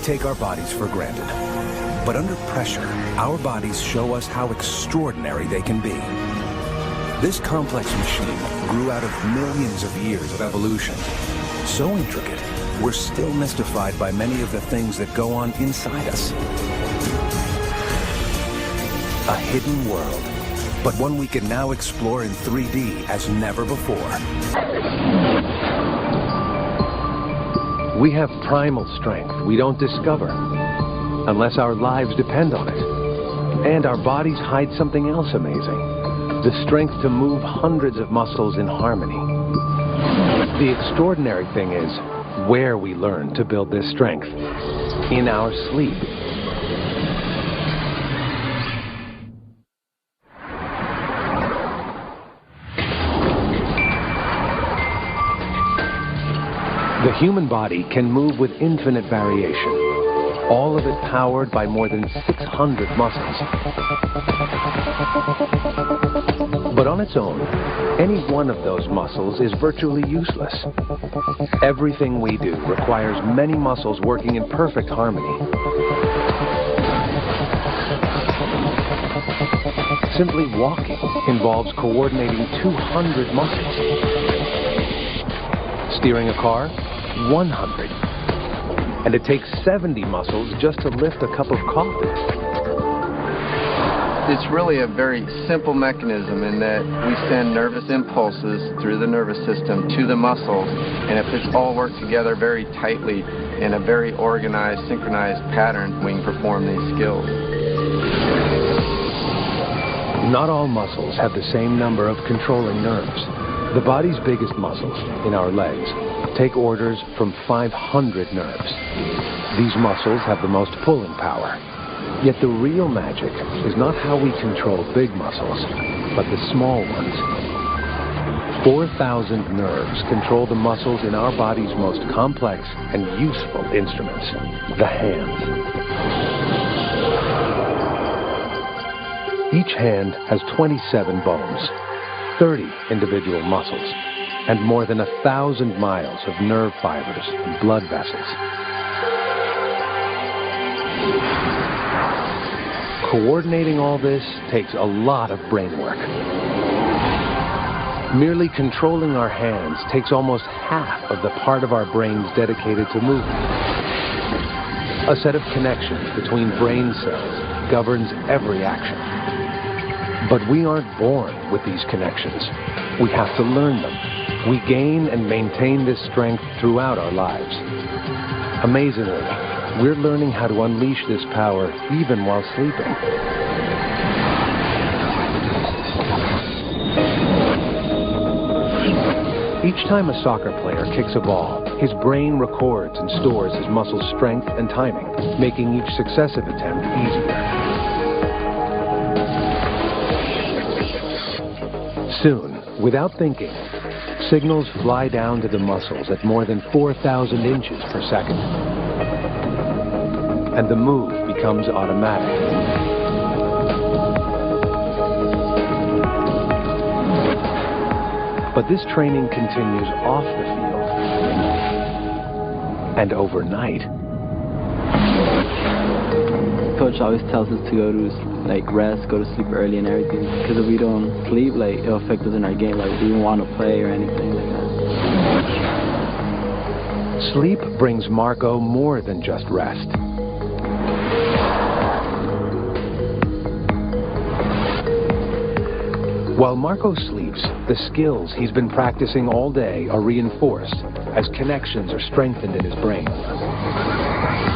take our bodies for granted. But under pressure, our bodies show us how extraordinary they can be. This complex machine grew out of millions of years of evolution. So intricate, we're still mystified by many of the things that go on inside us. A hidden world, but one we can now explore in 3D as never before. We have primal strength we don't discover unless our lives depend on it. And our bodies hide something else amazing: the strength to move hundreds of muscles in harmony. The extraordinary thing is where we learn to build this strength: in our sleep. The human body can move with infinite variation, all of it powered by more than 600 muscles. But on its own, any one of those muscles is virtually useless. Everything we do requires many muscles working in perfect harmony. Simply walking involves coordinating 200 muscles. Steering a car, 100. And it takes 70 muscles just to lift a cup of coffee. It's really a very simple mechanism in that we send nervous impulses through the nervous system to the muscles, and if it's all worked together very tightly in a very organized, synchronized pattern, we can perform these skills. Not all muscles have the same number of controlling nerves. The body's biggest muscles, in our legs, take orders from 500 nerves. These muscles have the most pulling power. Yet the real magic is not how we control big muscles, but the small ones. 4,000 nerves control the muscles in our body's most complex and useful instruments, the hands. Each hand has 27 bones, 30 individual muscles, and more than 1,000 miles of nerve fibers and blood vessels. Coordinating all this takes a lot of brain work. Merely controlling our hands takes almost half of the part of our brains dedicated to movement. A set of connections between brain cells governs every action. But we aren't born with these connections. We have to learn them. We gain and maintain this strength throughout our lives. Amazingly, we're learning how to unleash this power even while sleeping. Each time a soccer player kicks a ball, his brain records and stores his muscle strength and timing, making each successive attempt easier. Soon, without thinking, signals fly down to the muscles at more than 4,000 inches per second. And the move becomes automatic. But this training continues off the field and overnight. Coach always tells us to go to rest, go to sleep early and everything, because if we don't sleep, it'll affect us in our game, we don't want to play or anything like that. Sleep brings Marco more than just rest. While Marco sleeps, the skills he's been practicing all day are reinforced as connections are strengthened in his brain.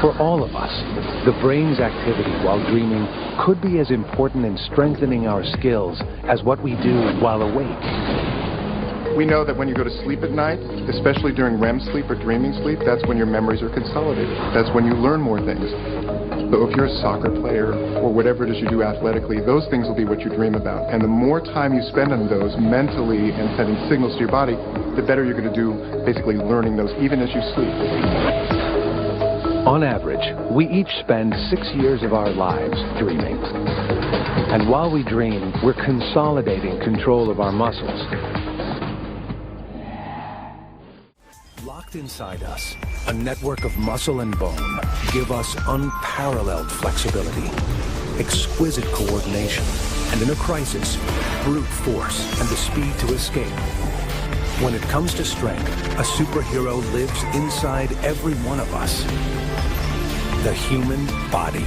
For all of us, the brain's activity while dreaming could be as important in strengthening our skills as what we do while awake. We know that when you go to sleep at night, especially during REM sleep or dreaming sleep, that's when your memories are consolidated. That's when you learn more things. So if you're a soccer player or whatever it is you do athletically, those things will be what you dream about. And the more time you spend on those mentally and sending signals to your body, the better you're going to do basically learning those even as you sleep. On average, we each spend 6 years of our lives dreaming. And while we dream, we're consolidating control of our muscles. Locked inside us, a network of muscle and bone give us unparalleled flexibility, exquisite coordination, and in a crisis, brute force and the speed to escape. When it comes to strength, a superhero lives inside every one of us. The human body.